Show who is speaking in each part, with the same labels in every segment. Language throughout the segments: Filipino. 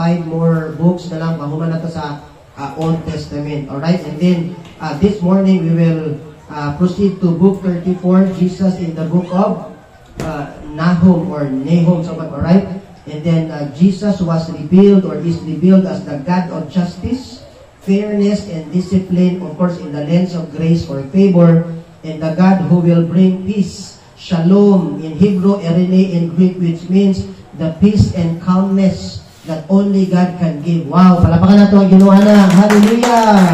Speaker 1: 5 more books na lang pahuman nato sa Old Testament. Alright? And then, this morning we will proceed to book 34, Jesus in the book of Nahum or Nahum. Alright? And then, Jesus was revealed or is revealed as the God of justice, fairness, and discipline, of course, in the lens of grace or favor, and the God who will bring peace, shalom, in Hebrew, erene in Greek, which means the peace and calmness that only God can give. Wow! Palapakan nato ang Ginoo na. Hallelujah!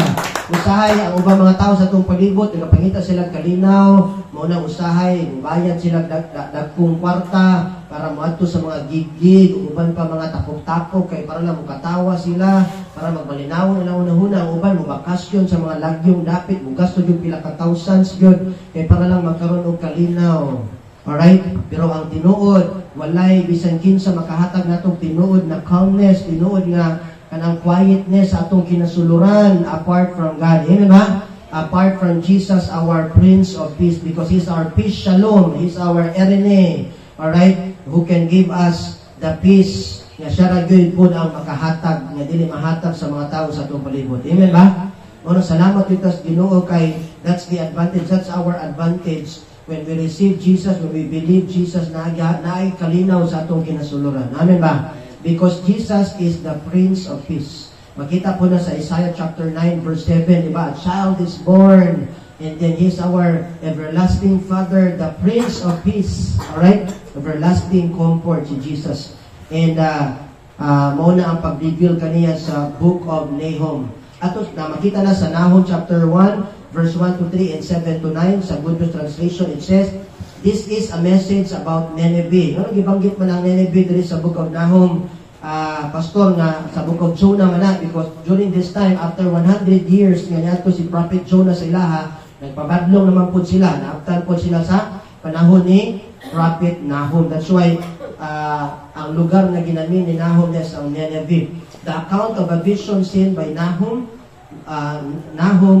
Speaker 1: Usahay ang ubang mga tao sa itong palibot, nagapangita sila kalinaw, maunang usahay, bayad sila dagkong kwarta para maadto sa mga gig-gig, uban pa mga tapok-tapok, kay para lang mukatawa sila, para magmalinaw nila una-una, ang uban mabakasyon sa mga lagyong dapit, mugasto yung pila ka thousands yun, kay para lang magkaroon og kalinaw. Alright? Pero ang tinuod, walay bisan kinsa makahatag natong tinuod na calmness, tinuod nga kanang quietness sa atong kinasuluran apart from God. Amen ba? Apart from Jesus, our Prince of Peace, because He's our peace, shalom. He's our erene. Alright? Who can give us the peace nga siya ragyod po ang makahatag, nga dili mahatag sa mga tao sa atong palibot. Amen ba? Ono, salamat dito sa Ginoo kay that's the advantage, that's our advantage when we receive Jesus, when we believe Jesus na ay kalinaw sa atong kinasuluran. Amen ba? Because Jesus is the Prince of Peace. Makita po na sa Isaiah chapter 9 verse 7, diba? A child is born, and then He's our everlasting Father, the Prince of Peace. Alright? Everlasting comfort si Jesus. And mauna ang pag-reveal kaniya sa book of Nahum. Ato na makita na sa Nahum chapter 1 verse 1 to 3 and 7 to 9 sa Good News Translation. It says, this is a message about Nineveh. Ano gibanggit man ang Nineveh diri sa book of Nahum, pastor, nga sa book of Jonah man na, because during this time, after 100 years nga niadto si Prophet Jonah sa ilaha, nagpabadlong naman po sila, naabtan po sila sa panahon ni Prophet Nahum. That's why ang lugar na ginamin ni Nahum is ang Nineveh. The account of a vision seen by Nahum,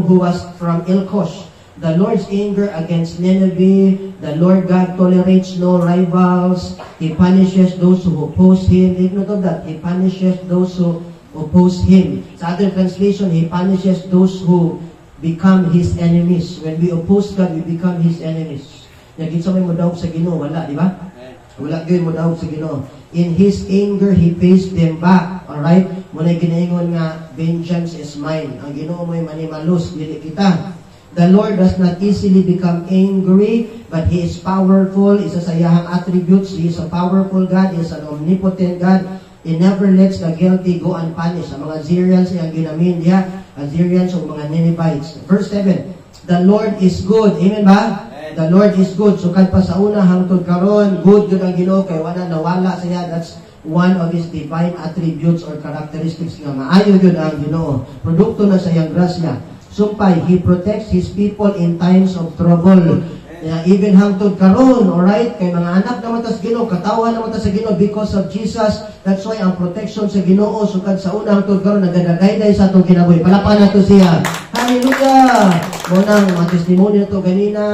Speaker 1: who was from Elkosh. The Lord's anger against Nineveh, the Lord God tolerates no rivals. He punishes those who oppose Him. Take note of that. He punishes those who oppose Him. Sa other translation, He punishes those who become His enemies. When we oppose God, we become His enemies. Naging may mo daw sa Ginoo, wala, di ba? Wala yun mo daw sa Ginoo. In His anger, He faced them back. Alright? Muna ginaingon nga, vengeance is mine. Ang Ginoo mo'y manimalus, dili kita. The Lord does not easily become angry, but He is powerful. Isa sa iyahang attributes. He is a powerful God. He is an omnipotent God. He never lets the guilty go unpunished. Ang mga Assyrians ang ginamin niya, Assyrians o mga Ninevites. Verse 7, the Lord is good. Amen ba? The Lord is good. So kahit pa sa una, hangtod karon, good yun ang Ginoo, kay wala nawala siya. That's one of His divine attributes or characteristics nga maayo yun ang Ginoo. Produkto na sa iyang grasya. Sumpay, He protects His people in times of trouble. Even hangtod karon, alright? Kay mga anak naman ta sa Ginoo, katawa naman ta sa Ginoo because of Jesus. That's why ang protection sa Ginoo sukad sa una hangtod karon nagadagayday sa atong kinabuhi. Palapakan nato siya. Hallelujah! Munang mga testimonya to ganina,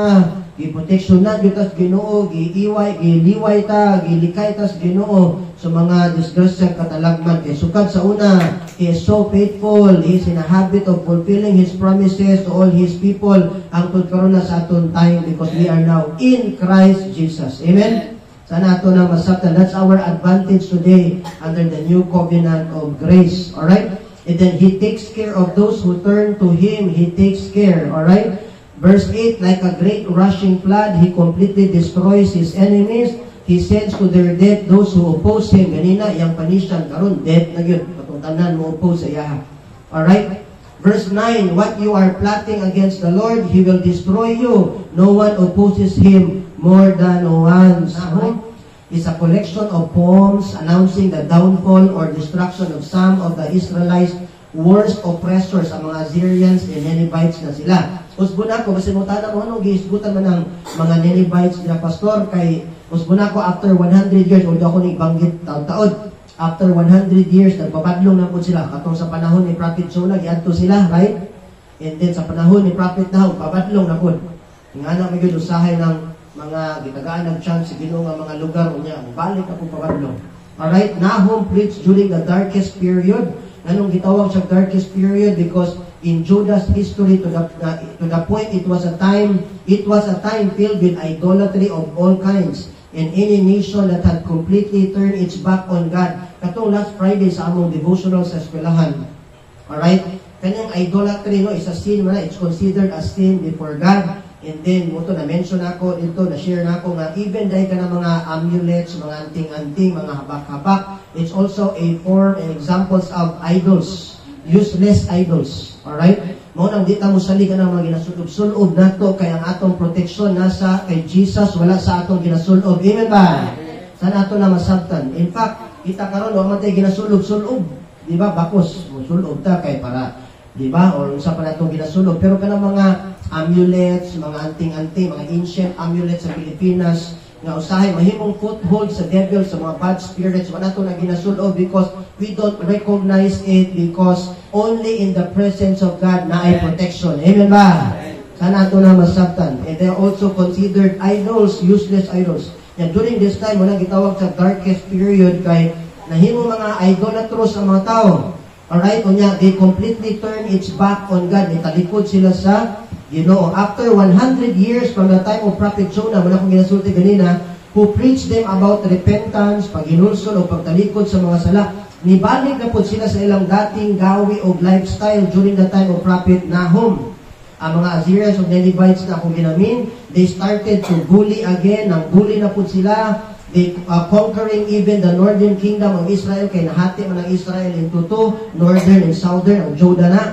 Speaker 1: gi-protection na gyud ta sa Ginoo, giliway ta, gilikay ta sa Ginoo sa mga disgrasya katalagman. Kay sukad sa una, He is so faithful. He is in a habit of fulfilling His promises to all His people hangtod karon na sa aton time because we are now in Christ Jesus. Amen? Sana ato na masabtan. That's our advantage today under the new covenant of grace. Alright? And then He takes care of those who turn to Him. He takes care. Alright? Verse 8, like a great rushing flood, He completely destroys His enemies. He sends to their death those who oppose Him. Ganina, yung panisyan, karon death na yun. Patungtanan mo oppose sa iyaha. Alright? Verse 9, what you are plotting against the Lord, He will destroy you. No one opposes Him more than once. It's a collection of poems announcing the downfall or destruction of some of the Israelites' worst oppressors, ang mga Assyrians and Ninevites na sila. Usbon ako, kasi mutana mo, anong gihisgutan man ng mga Ninevites na pastor, kay usbon ako after 100 years, o ako ni banggit taon-taon, after 100 years, nagbabadlong na po sila. Katong sa panahon ni Prophet Jonah, giadto sila, right? And then sa panahon ni Prophet Nahum, babadlong na po. Nga na may usahay ng mga gitagaan ng chance sa Ginoo nga mga lugar, o niya, balik na po babadlong. Alright, Nahum preached during the darkest period. Anong gitawag sa darkest period? Because in Judah's history, to the point, it was a time filled with idolatry of all kinds, and any nation that had completely turned its back on God. Katong last Friday sa among devotional sa eskwelahan. Alright? Kanyang idolatry, no, is a sin, it's considered a sin before God. And then, ito na-mention ako dito, na-share na ako nga, even dahil ka ng mga amulets, mga anting-anting, mga habak-habak, it's also a form and examples of idols, useless idols. Alright? Maunang di ta mo salig ka ng mga ginasulob-sulob na to, kaya ang atong proteksyon nasa kay Jesus, wala sa atong ginasulob. Amen ba? Sana ato na masabtan. In fact, kita karon wa man tay ginasulob-sulob. Di ba? Bakos, sulob ta kay para, di ba? O sa pa natong ginasulob. Pero kanang mga amulets, mga anting-anting, mga ancient amulets sa Pilipinas, nga usahay, mahimong foothold sa devil, sa mga bad spirits, wala ito na ginasulob because we don't recognize it because only in the presence of God na ay protection. Amen ba? Sana ito na masabtan. And they are also considered idols, useless idols. And during this time, walang gitawag sa darkest period kay nahimong mga idolatros ang mga tao. Alright? Kunya, they completely turn its back on God. Italikod sila sa Ginoo. After 100 years from the time of Prophet Jonah, muna kong ginasulti ganina, who preached them about repentance, paghinulsol o pagtalikod sa mga sala, nibalik na po sila sa ilang dating gawi o lifestyle during the time of Prophet Nahum. Ang mga Assyrians o Ninevites na akong ginamin, they started to bully again. Nang bully na po sila, they conquering even the northern kingdom of Israel, kay nahati man ang Israel into two, northern and southern, ang Judah na.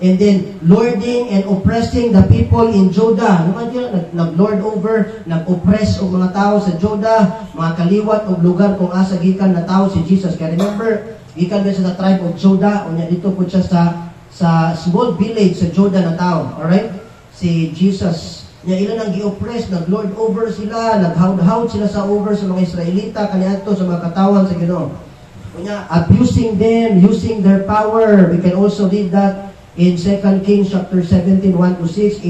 Speaker 1: And then, lording and oppressing the people in Judah. Naman yun, nag-lord over, nag-oppress o mga tao sa Judah, mga kaliwat o lugar kung asa gikan na tao si Jesus. Kaya remember, gikan din sa tribe of Judah, o niya dito po siya sa small village sa Judah na tao. Alright? Si Jesus. Niya ilan ang gi-oppress, nag-lord over sila, nag-hound sila sa over sa mga Israelita, kaniadto sa mga katawan sa Ginoo. Niya, abusing them, using their power. We can also read that in 2 Kings chapter 17, 1-6,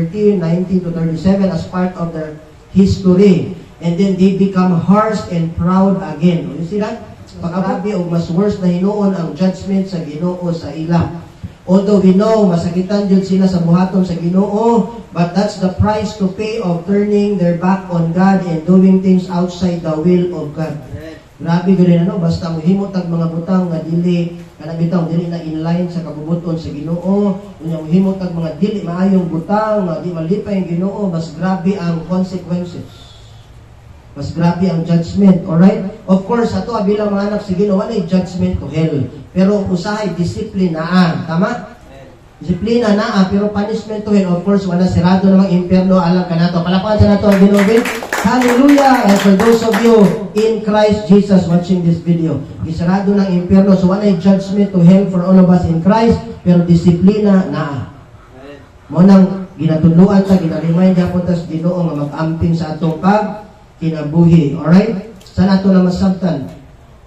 Speaker 1: 18-13, 19-37 as part of their history. And then they become harsh and proud again. You see that? Pagkabi o mas worse na hinuon ang judgment sa Ginoo sa ila. Although we know, masakitan yun sila sa buhaton sa Ginoo, but that's the price to pay of turning their back on God and doing things outside the will of God. Grabe gano'n, basta mohimot ang mga butang nga dili, kanang bitaw dili na inline sa kabubuton sa Ginoo, unya mohimot ang mga dili maayong butang nga di malipay ang Ginoo, mas grabe ang consequences. Mas grabe ang judgment, alright? Of course, ato bilang mga anak sa Ginoo, wala judgment to hell. Pero usahay disiplinaan, tama? Disiplina na, pero punishment to hell, of course, wala sirado namang impyerno, alam ka na to. Palapakan sa nato ang Ginoo. Hallelujah! And for those of you in Christ Jesus watching this video, isarado ng impyerno, so wala judgment to hell for all of us in Christ, pero disiplina na. Mo nang ginatuluan ta, ginaremind po tas Ginoo nga mag-amping sa atong kinabuhi. Alright? Sana ato na masabtan.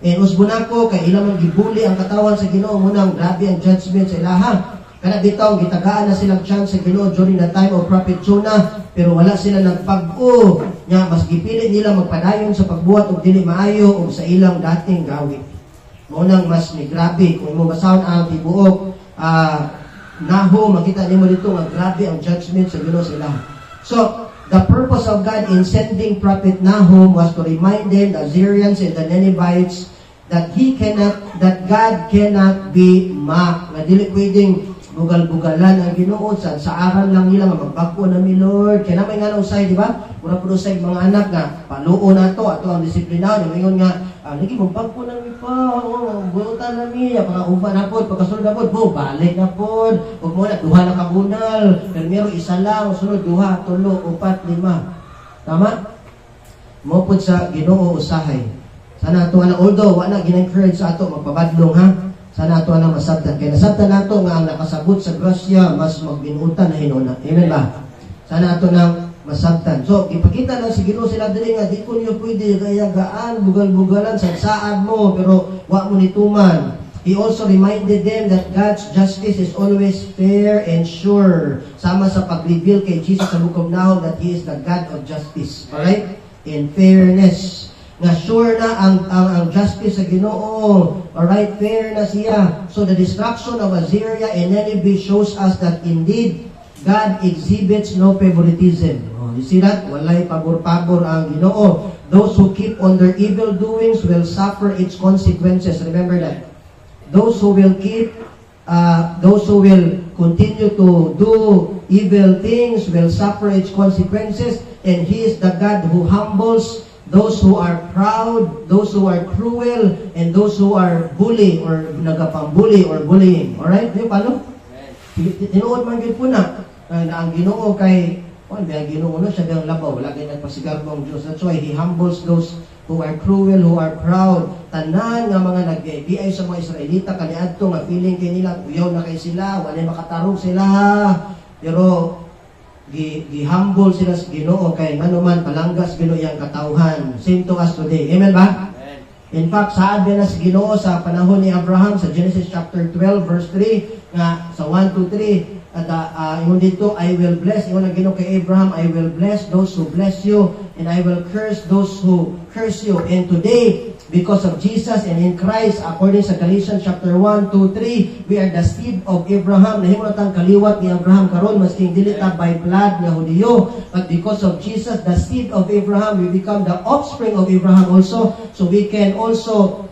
Speaker 1: And usbon ako, kay ilang gibuli ang katawan sa Ginoo, munang grabe ang judgment sa ilaha. Kana bitaw gitagaan na silang chance sa Ginoo during the time of Prophet Jonah, pero wala sila nagpag-o. Nya mas gipili nila magpadayon sa pagbuhat og dili maayo o sa ilang dating gawi. Mao nang mas ni grabe kung mo basahon ang tibuok Nahum, makita nimo dito nga grabe ang judgment sa Ginoo sa ilaha. So, the purpose of God in sending Prophet Nahum was to remind them, the Assyrians and the Ninevites, that God cannot be mocked. Na dili pwedeng bugal-bugalan ang Ginoo sa aral lang nila nga magbag-o na mi Lord. Kaya naman nga usay, di ba? Mura po usay mga anak nga paluo na to, ato ang disiplina. Ngayon nga, lagi magbag-o na mi pa, bunutan na mi, mga uba na po, pagkasunod na po, balik na po, huwag mo na, duha na kabunal, pero meron isa lang, sunod, duha, tulo, upat, lima. Tama? Mo po sa Ginoo usahay. Sana ato na, although wala gina-encourage sa ato, magpabadlong ha? Sana ato na masabtan. Kaya nasabtan nato nga ang nakasabot sa grasya, mas magbinutan na hinuna. Amen ba? Sana ato na masabtan. So, ipakita lang si Ginoo sila dili nga, di ko niyo pwede gayagaan, bugal-bugalan, sagsaan mo, pero wa mo nituman. He also reminded them that God's justice is always fair and sure. Sama sa pag-reveal kay Jesus sa Book of Nahum that He is the God of justice. Alright? In fairness. nga sure na ang justice sa Ginoo. Alright, fair na siya. So the destruction of Assyria and Nineveh shows us that indeed God exhibits no favoritism. Oh, you see that? Walay pabor-pabor ang Ginoo. Those who keep on their evil doings will suffer its consequences. Remember that. Those who will continue to do evil things will suffer its consequences, and He is the God who humbles those who are proud, those who are cruel, and those who are bully or nagapambully or bullying. Alright? Yung paano? Tinuod man yun po na ang Ginoo kay ang Ginoo no siya bang labaw, wala kay nagpasigar mong Diyos. That's why He humbles those who are cruel, who are proud. Tanan nga mga nag-BI sa mga Israelita kaniadto nga feeling kay nila uyaw na kay sila, wala makatarong sila. Pero gi-humble sila sa Ginoo kay manuman palanggas Ginoo yang katawhan. Same to us today. Amen ba? Amen. In fact, sabi na sa Ginoo sa panahon ni Abraham sa Genesis chapter 12 verse 3 nga sa 1 to 3 at yung dito, I will bless, yung Ginoo kay Abraham, I will bless those who bless you, and I will curse those who curse you. And today, because of Jesus and in Christ, according sa Galatians chapter 1, 2, 3, we are the seed of Abraham. Nahimo natang kaliwat ni Abraham karon masking dili ta by blood nga Hudiyo, but because of Jesus, the seed of Abraham, we become the offspring of Abraham also. So we can also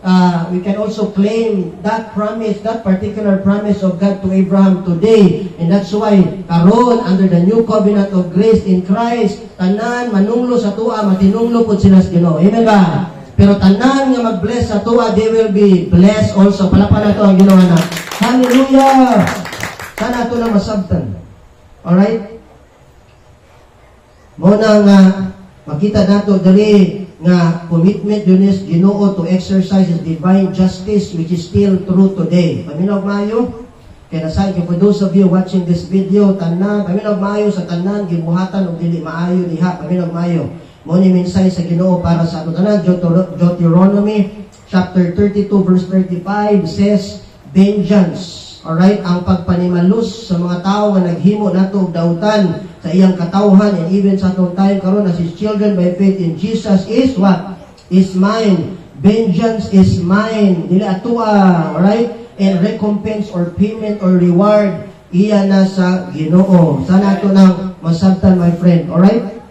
Speaker 1: claim that promise, that particular promise of God to Abraham today. And that's why karon under the new covenant of grace in Christ, tanan manunglo sa tuwa, matinunglo pud sila sa Ginoo. Amen ba? Pero tanan nga mag-bless sa tuwa, they will be blessed also. Palapan na ito ang Ginoo na. Hallelujah! Sana ito na masabtan. Alright? Muna nga, makita nato dali nga commitment yun is Ginoo to exercise His divine justice which is still true today. Paminaw maayo? Kaya nasay, for those of you watching this video, tanan, paminaw maayo sa tanan, gibuhatan o dili maayo diha, paminaw maayo. Muni minsay sa Ginoo para sa ato tanan. Deuteronomy chapter 32 verse 35 says, vengeance. Alright, ang pagpanimalus sa mga tao nga naghimo nato og dautan sa iyang katawhan and even sa atong time karon as His children by faith in Jesus is what? Is mine. Vengeance is mine. Dili atua, alright? And recompense or payment or reward iya na sa Ginoo. Sana ato nang masabtan, my friend. Alright?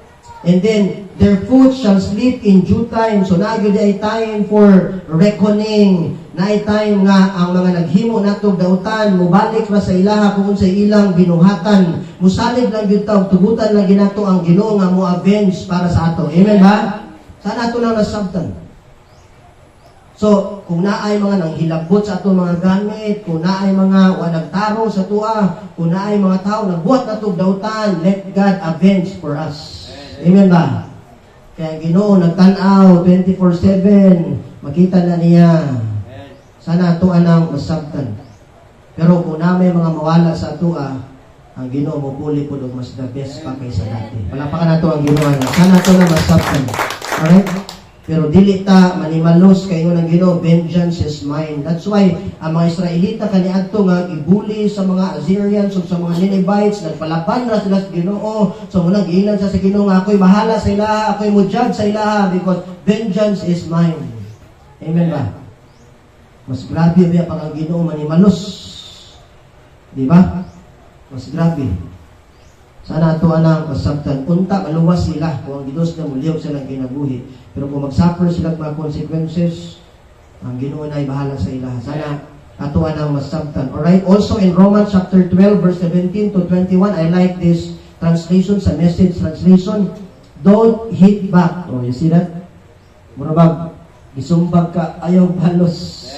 Speaker 1: And then their foot shall sleep in due time. So nagyud ay time for reckoning. Naay time nga ang mga naghimo nato dautan mubalik ra sa ilaha kung sa ilang binuhatan. Musalig lang gyud ta tugutan lang ginato ang Ginoo nga mo-avenge para sa ato. Amen ba? Sana ato lang nasabtan. So, kung naay mga nanghilabot sa ato mga gamit, kung naay mga wanagtarong sa tuwa, kung naay mga tao nagbuhat nato dautan, let God avenge for us. Amen ba? Kaya Ginoo nagtan-aw 24/7, makita na niya. Sana ato anang masabtan. Pero kung na may mga mawala sa atua, ang Ginoo mo puli pud og mas the best pa kaysa dati. Palapakan nato ang Ginoo na. Sana ato na masabtan. Alright? Pero dili ta manimalos kay ingon ang Ginoo, vengeance is mine. That's why ang mga Israelita kaniadto nga ibuli sa mga Assyrians ug sa mga Ninevites, nagpalaban ra sila sa Ginoo. So muna giingnan sa Ginoo nga ako'y bahala sa ilaha, ako'y mo-judge sa ilaha because vengeance is mine. Amen ba? Mas grabe ba pag ang Ginoo manimalos? Di ba? Mas grabe. Sana ato anang masabtan. Unta maluwas sila kung ang Dios na muliyog silang kinabuhi. Pero kung mag-suffer sila mga consequences, ang Ginoo na ay bahala sa ilaha. Sana ato anang masabtan. Alright? Also in Romans chapter 12 verse 17 to 21, I like this translation sa Message translation. Don't hit back. Oh, you see that? Murabag, isumbag ka, ayaw balos.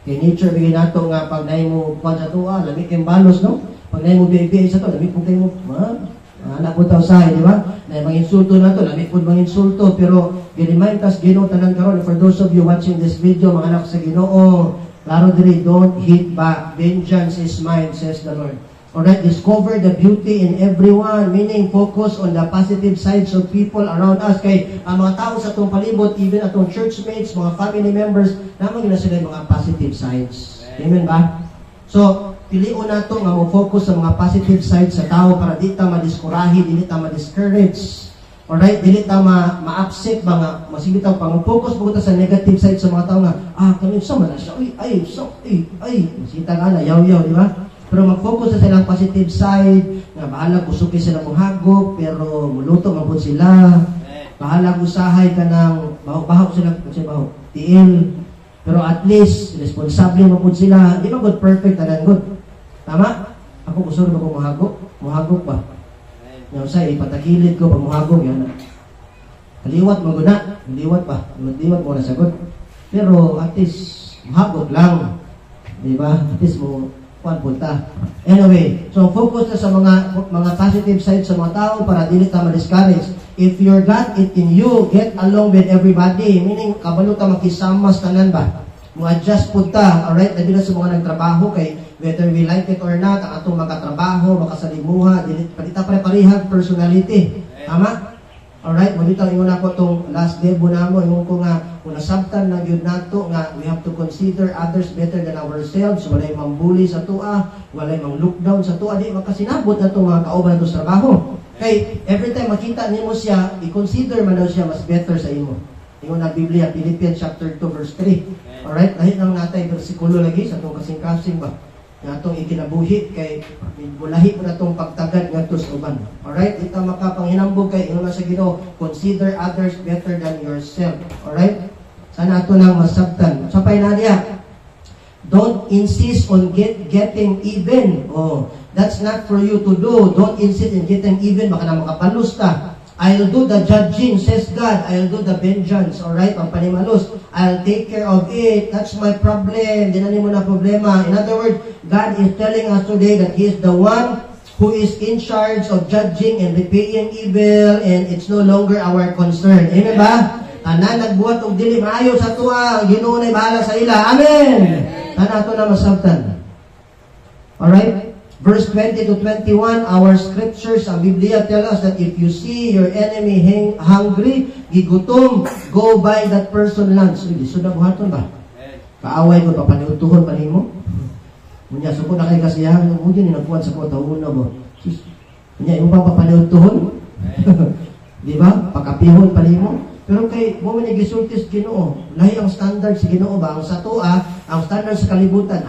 Speaker 1: Kay nature bigay nato nga pag naay mo kuan sa tuwa, lamig kay balos, no? Pag naay mo BBI sa to, lamig pud kay mo, anak po taw sahay, di ba? Naay manginsulto na to, lamig pud manginsulto, pero ginimay tas Ginoo tanan karon. For those of you watching this video, mga anak sa Ginoo, klaro diri, don't hit back. Vengeance is mine, says the Lord. Alright, discover the beauty in everyone, meaning focus on the positive sides of people around us. Kay ang mga tao sa atong palibot, even atong churchmates, mga family members, naman gina sila mga positive sides. Amen ba? So, piliun nato nga mo focus sa mga positive sides sa tao para di ta madiskurahi, di ta ma-discourage. Alright, dili ta ma-upset ba nga masigitaw pang focus mo sa negative side sa mga tao nga kami sa man siya masita ka na yaw-yaw, di ba? Pero mag-focus sa silang positive side nga bahala kusuki sila mong hagop pero muluto mabot sila. Bahala usahay ka ng baho sila tiil. Pero at least responsable mabot sila. Di ba good perfect tanan good? Tama? Ako gusto rin ako muhagop ba? Nga usay ipatakilid ko pag muhagop yan. Haliwat mo guna, haliwat pa. Haliwat mo na sagot. Pero at least muhagop lang. Di ba? At least mo punta. Anyway, so focus na sa mga positive side sa mga tao para dili ta ma-discourage. If you're got it in you, get along with everybody. Meaning, kabalo ta makisama sa tanan ba? Mo-adjust po ta. Alright? Dahil sa mga nagtrabaho kay whether we like it or not, ang atong makatrabaho, makasalimuha, palita pare-parihag personality. Tama? Alright? Mabitaw ingon ako itong last debo na mo. Ingon ko nga, kung nasabtan na yun nato nga, we have to consider others better than ourselves. Walay mambuli sa tua, walay mang look down sa tua. Di makasinabot na itong mga kauban ito sa trabaho. Kay, every time makita nimo siya, i-consider man daw siya mas better sa imo. Ingon na Biblia, Philippians chapter 2 verse 3. Alright? Lahit lang natay versikulo lagi sa itong kasing-kasing ba? Nga itong ikinabuhi kay bulahi mo na itong pagtagad nga ito sa uban. Alright? Ito makapanghinambog kay ingon na sa Ginoo, consider others better than yourself. Alright? Sana ito lang masabtan. Sapay na niya. Don't insist on getting even. Oh, that's not for you to do. Don't insist in getting even. Baka na makapalus ka. I'll do the judging, says God. I'll do the vengeance. Alright? Ang panimalus. I'll take care of it. That's my problem. Dinali mo na problema. In other words, God is telling us today that He is the one who is in charge of judging and repaying evil, and it's no longer our concern. Amen ba? Tanan nagbuhat og dili maayo sa tuwa, Ginoo na bahala sa ila. Amen. Tanan ato na masabtan. Alright? Verse 20 to 21, our scriptures, ang Biblia tell us that if you see your enemy hungry, gigutom, go buy that person lunch. Hindi, so nabuhaton ba? Kaaway ko, papaniutuhon pa nimo. Munya, suko na kay kasiyahan, munya ni nagpuan sa ko, taon na ba? Munya, yung pa papaniutuhon? Di ba? Pakapihon pa nimo. Pero kay mo man gisultis Ginoo, lahi ang standard sa Ginoo ba ang sato ang standard sa kalibutan.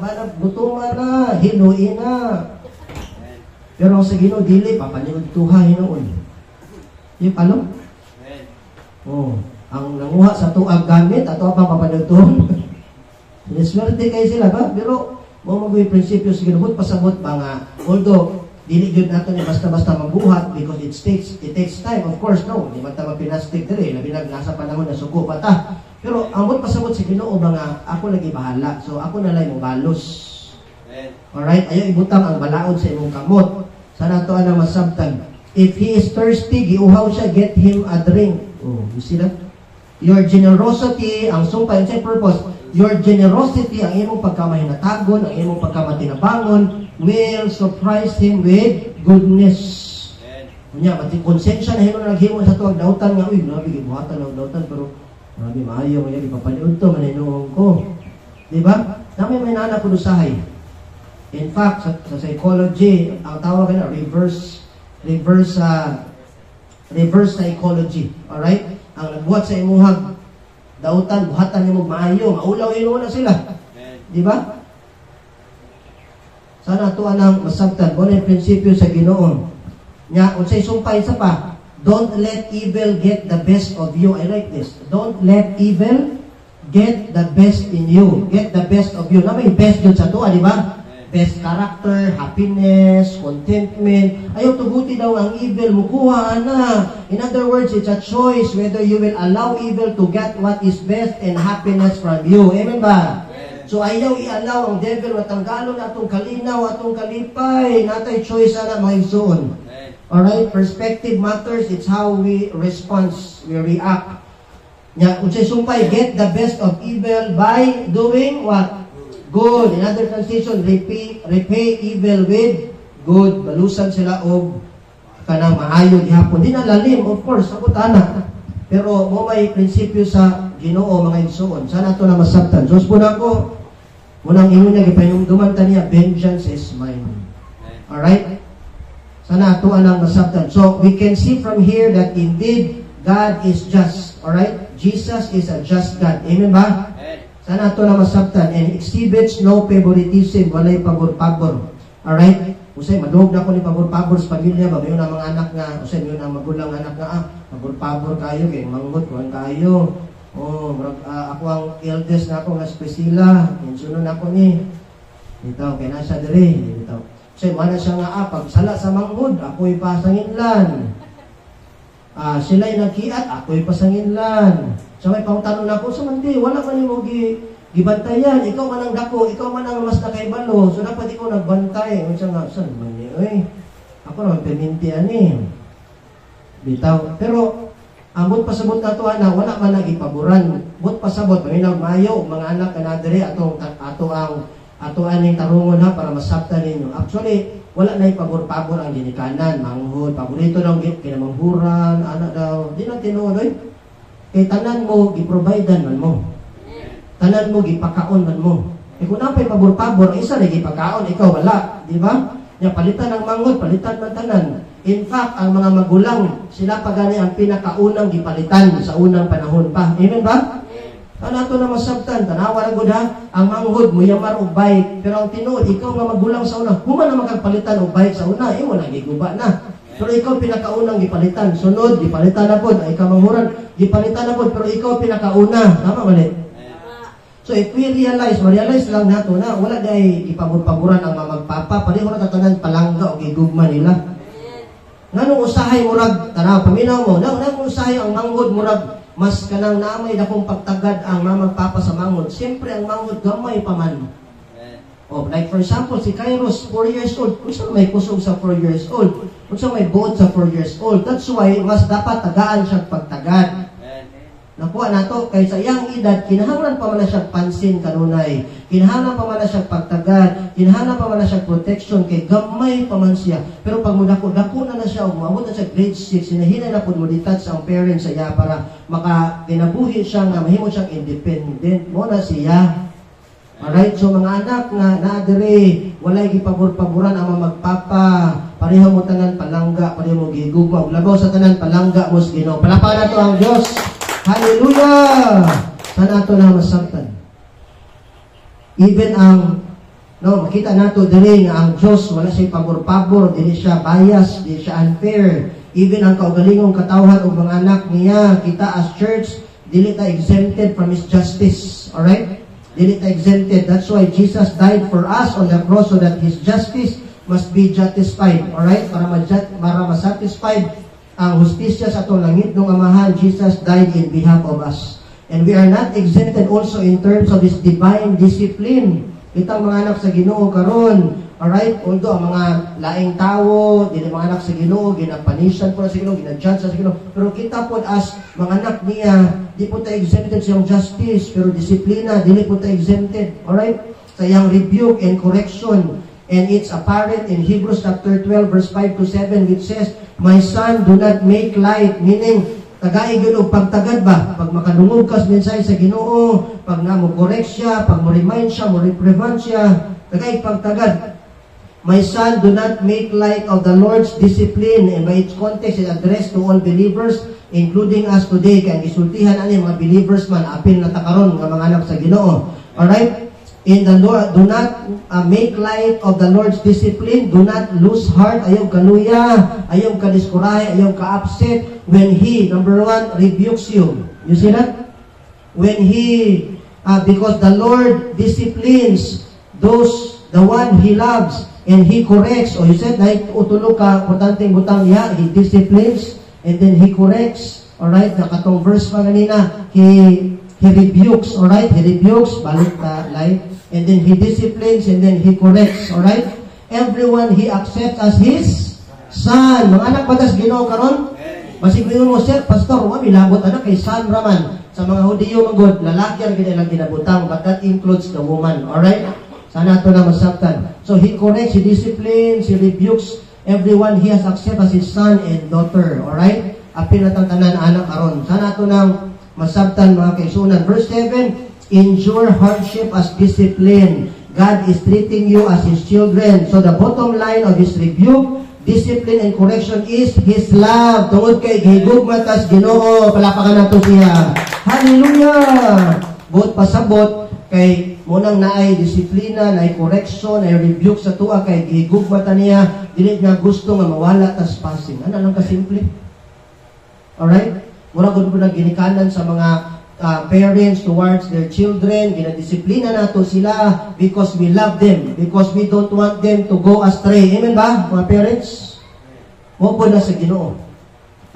Speaker 1: Bala butungan na, hinuin na. Pero ang sa Ginoo dili papaniudtuha hinuon. Di palo? Oh, ang nanguha sa tuag gamit ato pa papaniudtuhon. Niswerte kay sila ba? Pero mo magoy prinsipyo sa Ginoo pasabot ba nga although dili gyud nato ni basta-basta mabuhat because it takes time, of course, no. Di man ta mapinastig diri, labi na nasa panahon na sugo pa ta. Pero ambot pasabot sa Ginoo ba nga ako lagi bahala. So ako na lang mo balos. Alright, ayaw ibutang ang balaod sa imong kamot. Sana to ana masabtan. If he is thirsty, giuhaw siya, get him a drink. Oh, you see that? Your generosity, ang sumpay sa purpose, your generosity, ang imong pagkamahinatagon, ang imong pagkamatinabangon, will surprise him with goodness. Kunya, mati konsensya na hino naghimo sa tuwag dautan nga, uy, nabi gibuhatan ng dautan, pero nabi maayo, nga ipapaliod to, maninuong ko. Diba? Dami may nana po usahay. In fact, sa psychology, ang tawag na reverse psychology. Alright? Ang nagbuhat sa imuhag dautan, buhatan nimo maayo, maulaw ino na sila. Diba? Sana ito anang masabtan. Kung yung prinsipyo sa Ginoo. Nya, unsay sumpay sa pa, don't let evil get the best of you. I like this. Don't let evil get the best in you. Get the best of you. Na may best yun sa tuwa, di ba? Best character, happiness, contentment. Ayaw tuguti daw ang evil, mukuha na. In other words, it's a choice whether you will allow evil to get what is best and happiness from you. Amen ba? So ayaw i-allow ang devil matanggalon atong kalinaw, atong kalipay. Natay choice na mga igsoon. Alright? Perspective matters. It's how we respond, we react. Nya, unsay sumpay, get the best of evil by doing what? Good. In other translation, repay evil with good. Balusan sila og kanang maayo gihapon. Di na lalim, of course, sabot ana. Pero mo may prinsipyo sa Ginoo mga igsoon. Sana ito na masabtan. Diyos po na ako, munang ino niya, gipahinumduman ta niya, vengeance is mine. Alright? Sana ato anang masabtan. So, we can see from here that indeed, God is just. Alright? Jesus is a just God. Amen ba? Sana ato na masabtan. And exhibits no favoritism. Walay pabor-pabor. Alright? Usay, madog na ako ni pabor-pabor sa pamilya ba? Mayon ang mga anak nga. Usay, mayon ang magulang anak nga. Pabor-pabor kayo. Kaya mangot ko kayo. Oh, ako ang eldest na ako nga spesila. Sunod ako ni. Dito, kaya nasa diri. Dito. So, mana siya nga pag sala sa manghod, ako'y pasanginlan. Sila'y nagkiat, ako'y pasanginlan. So, may pangtanong na ako, so mandi, wala man mo gibantayan. Ikaw man ang dako, ikaw man ang mas nakaibalo. So, dapat ikaw nagbantay. O siya nga, saan man niya? Ako naman, pemintian eh. Bitaw. Pero, ambot pasabot na ito, wala man nagipaboran. Bot pasabot, paminag mayo, mga anak ka na diri, ato aning tarungon ha, para masabtan ninyo. Actually, wala na pabor-pabor ang ginikanan, manghod, paborito lang kinamanghuran, anak daw, di na tinuloy. Kay tanan mo, giprovidean man mo. Tanan mo, gipakaon man mo. Kung napay pabor-pabor, isa na gipakaon, ikaw wala, di ba? Palitan ng manghod, palitan man tanan. In fact, ang mga magulang, sila pa gani ang pinakaunang gipalitan sa unang panahon pa. Amen ba? Ano ito na masabtan? Tanawa na gud ha? Ang manghod, muyamar o bike. Pero ang tinuod, ikaw nga magulang sa una, human na makagpalitan o bike sa una, mo na giguba na. Pero ikaw pinakaunang gipalitan. Sunod, gipalitan na po. Ay kamanghuran, gipalitan na po. Pero ikaw pinakauna. Tama mali? So if we realize lang nato na wala day ipabor-paboran ang mamagpapa, pareho na tatanan palangga o gigugma nila. Nganong usahay murag, tanaw, paminaw mo, nganong usahay ang manghod murag, mas kanang namay na kung pagtagad ang mamagpapa sa manghod. Siyempre ang manghod gamay pa man. Oh, like for example, si Kairos, 4 years old. Kung saan may kusog sa 4 years old? Kung saan may buod sa 4 years old? That's why, mas dapat tagaan siya pagtagad. Nakuha na to, kaysa iyang edad, kinahanglan pa man na siya pansin kanunay. Kinahanglan pa man na siya pagtagad. Kinahanglan pa man na siya protection, kay gamay pa man siya. Pero pag dako na siya, umabot na siya grade 6, sinahinay na po mo detach ang parents sa iya para makakinabuhi siya nga, mahimo siyang independent. Mo na siya. Alright, so mga anak nga naadere, walay gipabor-paboran ang magpapa, pareho mo tanan palangga, pareho mo gigugma, labaw sa tanan palangga mo sa Ginoo. Palapakan nato ang Dios. Hallelujah! Sana ito na masabtan. Even makita nato diri nga ang Diyos, wala siya pabor-pabor, dili siya bias, dili siya unfair. Even ang kaugalingong katawhan o mga anak niya, kita as church, dili ta exempted from His justice. Alright? Dili ta exempted. That's why Jesus died for us on the cross so that His justice must be satisfied. Alright? Para masatisfied ang hustisya sa atong langit ng Amahan, Jesus died in behalf of us. And we are not exempted also in terms of His divine discipline. Itang mga anak sa Ginoo karon, alright? Although ang mga laing tao, dili mga anak sa Ginoo, ginapanisyan po sa Ginoo, ginajudge sa Ginoo. Pero kita po as mga anak niya, di po tayo exempted sa iyong justice, pero disiplina, dili po tayo exempted. Alright? Sa iyang rebuke and correction. And it's apparent in Hebrews chapter 12 verse 5 to 7 which says, "My son, do not make light," meaning tagaig yun o pagtagad ba? Pag makadungog ka sa mensahe sa Ginoo, pag na mo correct siya, pag mo remind siya, mo reprevent siya, tagaig pagtagad. "My son, do not make light of the Lord's discipline," and by its context is addressed to all believers, including us today. Kaya gisultihan ani mga believers man, apil na takaron nga mga anak sa Ginoo. Alright? In the Lord, do not make light of the Lord's discipline. Do not lose heart. Ayaw kaluya. Ayaw kadiskurahe. Ayaw ka-upset when He, number 1, rebukes you. You see that? When He, because the Lord disciplines the one He loves, and He corrects. O you said, na utulog ka, importanteng butang niya, He disciplines, and then He corrects. Alright? Nakatong verse pa kanina, He rebukes. Alright? He rebukes, balik ta, light. And then He disciplines, and then He corrects. Alright? Everyone He accepts as His son. Mga anak ba tas Ginoo karon? Masiguro mo, sir, pastor, milabot anak kay son raman. Sa mga Hudiyo magod, lalaki ang kanilang kinabutang, but that includes the woman. Alright? Sana ito na masabtan. So He corrects, He disciplines, He rebukes everyone He has accepted as His son and daughter. Alright? Apil na tanan anak karon. Sana ito na masabtan mga kaisunan. Verse 7, "Endure hardship as discipline. God is treating you as His children." So the bottom line of His rebuke, discipline and correction is His love. Tungod kay gihigugma tas Ginoo, palapakan nato siya. Hallelujah! Buot pasabot kay munang naay disiplina, naay correction, naay rebuke sa tuwa kay gihigugma ta niya, dili niya gusto nga mawala tas passing. Ano lang kasimple? Alright? Mura gud po na ginikanan sa mga parents towards their children, ginadisiplina nato sila because we love them, because we don't want them to go astray. Amen ba, mga parents? Mo po na sa Ginoo.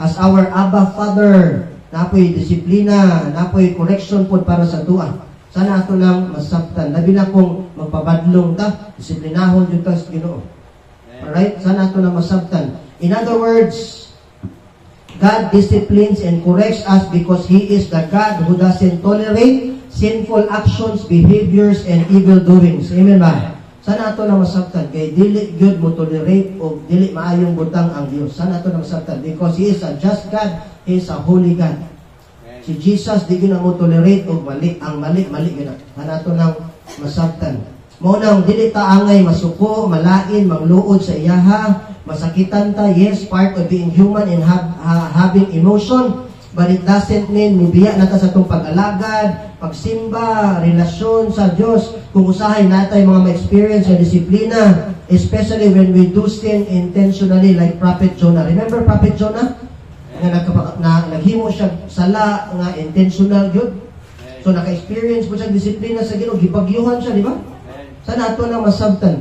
Speaker 1: As our Abba Father, napoy disiplina, napoy correction po para sa tuwa. Sana ato lang masabtan. Labi na kung magpabadlong ta, disiplinahon yun ta sa Ginoo. Alright? Sana ato lang masabtan. In other words, God disciplines and corrects us because He is the God who doesn't tolerate sinful actions, behaviors, and evil doings. Amen ba? Sana ato na masabtan. Kay dili gyud mo tolerate o dili maayong butang ang Dios. Sana ato na masabtan because He is a just God, He is a holy God. Si Jesus di gyud na mo tolerate og mali, ang mali gyud. Sana ato nang masabtan. Mao nang dili ta angay masuko, malain, mangluod sa iyaha, masakitan ta, yes, part of being human and having emotion, but it doesn't mean mubiya na ta sa itong pag-alagad, pagsimba, relasyon sa Diyos, kung usahay natay mga ma-experience sa disiplina, especially when we do sin intentionally like Prophet Jonah. Remember Prophet Jonah? Naghimo siya sala nga intentional yun. So naka-experience po siya disiplina sa Ginoo, gipagyuhan siya, di ba? Sana ato na masabtan.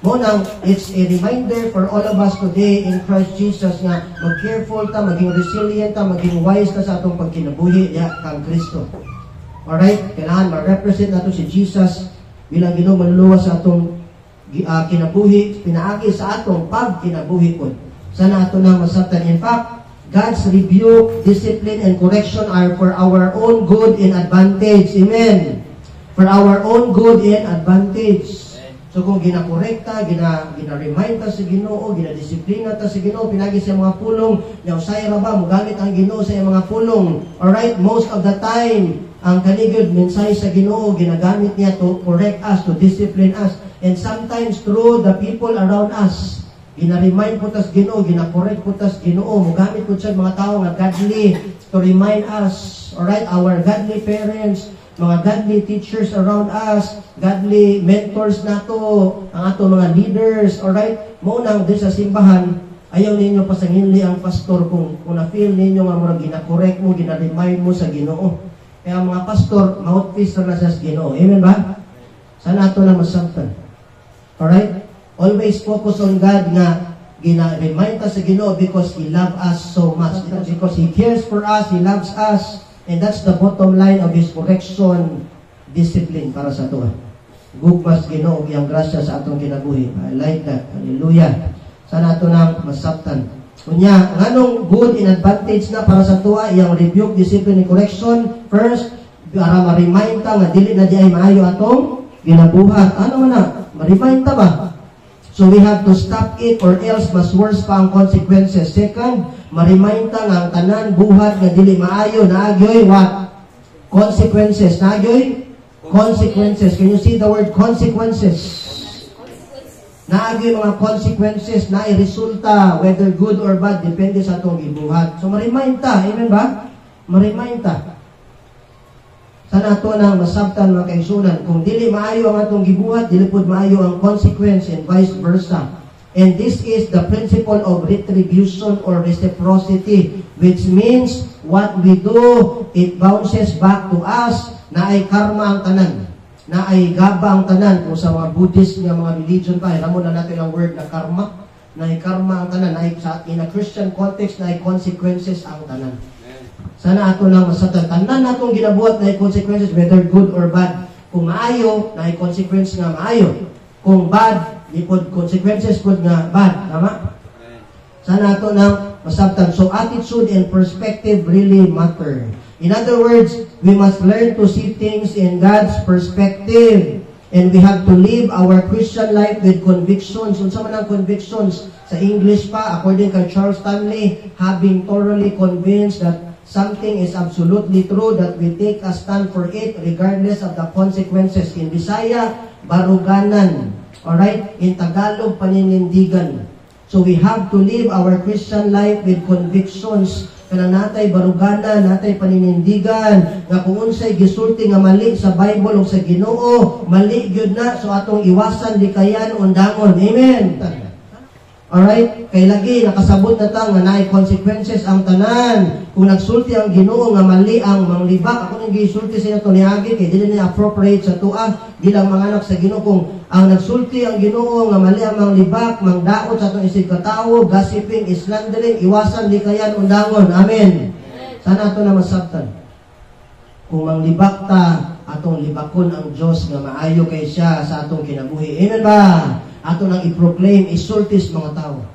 Speaker 1: Monang, it's a reminder for all of us today in Christ Jesus nga mag-careful ta, maging resilient ta, maging wise ta sa atong pagkinabuhi kang Kristo. Alright? Kailangan ma-represent nato si Jesus bilang Ginoo manluluwa sa atong kinabuhi, pinaagi sa atong pagkinabuhi po. Sana ato na masabtan. In fact, God's rebuke, discipline, and correction are for our own good and advantage. Amen. For our own good and advantage. So kung ginakorekta, gina-remind ta sa Ginoo, ginadisiplina ta sa Ginoo, pinagi sa mga pulong, yaw say ra ba, mugamit ang Ginoo sa mga pulong. Alright, most of the time, ang kanigod mensahe sa Ginoo, ginagamit niya to correct us, to discipline us. And sometimes through the people around us, gina-remind po tas Ginoo, gina-correct po tas Ginoo, mugamit po siya mga tao nga godly to remind us. Alright, our godly parents, mga godly teachers around us, godly mentors nato, ang ato mga leaders, alright? Maunang din sa simbahan, ayaw ninyo pasanginli ang pastor kung na-feel ninyo nga murag gina-correct mo, gina-remind mo sa Ginoo. Kaya mga pastor, mouthpiece na sa Ginoo. Amen ba? Sana ato na masabtan. Alright? Always focus on God nga gina-remind ta sa Ginoo because He loves us so much. Because He cares for us, He loves us. And that's the bottom line of His correction, discipline para sa tuwa. Gugmas Ginoo iyang grasya sa atong kinabuhi. I like that. Hallelujah. Sana ato nang masabtan. Kunya, nganong good in advantage na para sa tuwa, iyang rebuke, discipline, and correction. First, para ma-remind ta nga dili na di ay maayo atong ginabuhat. Ano man na? Ma-remind ta ba? So we have to stop it or else mas worse pa ang consequences. Second, ma-remind ta nga ang tanan buhat nga dili maayo naagyoy what? Consequences. Naagyoy? Consequences. Can you see the word consequences? Naagyoy mga consequences na resulta, whether good or bad, depende sa atong gibuhat. So ma-remind ta, amen ba? Ma-remind ta. Sana ato nang masabtan mga kaigsunan. Kung dili maayo ang atong gibuhat, dili pud maayo ang consequence and vice versa. And this is the principle of retribution or reciprocity, which means what we do, it bounces back to us, na ay karma ang tanan, na ay gaba ang tanan. Kung sa mga Buddhist nga mga religion pa, alam mo na natin ang word na karma, na ay karma ang tanan, na ay, in a Christian context, na ay consequences ang tanan. Sana ato lang masabtan. Tanan natong ginabuhat na ay consequences, whether good or bad. Kung maayo, na ay consequence nga maayo. Kung bad, ipod consequences pod nga bad. Tama? Sana ato lang masabtan. So attitude and perspective really matter. In other words, we must learn to see things in God's perspective. And we have to live our Christian life with convictions. Unsa man ang convictions? Sa English pa, according kay Charles Stanley, having thoroughly convinced that something is absolutely true, that we take a stand for it regardless of the consequences. In Bisaya, baruganan. Alright? In Tagalog, paninindigan. So we have to live our Christian life with convictions. Kanang natay baruganan, natay paninindigan, nga kung unsay gisulti nga mali sa Bible o sa Ginoo, mali gyud na, so atong iwasan likayan undangon. Amen. Alright? Kay lagi nakasabot na ta nga naay consequences ang tanan. Kung nagsulti ang Ginoo nga mali ang manglibak, ako nang gisulti sa inyo niagi kay dili na appropriate sa tuwa bilang mga anak sa Ginoo. Kung ang nagsulti ang Ginoo nga mali ang manglibak, mangdaot sa atong isig katawo, gossiping, slandering, iwasan likayan undangon. Amen. Sana ato na masabtan. Kung manglibak ta, atong libakon ang Dios nga maayo kay siya sa atong kinabuhi. Amen ba? Ato nang i-proclaim, isultis mga tao.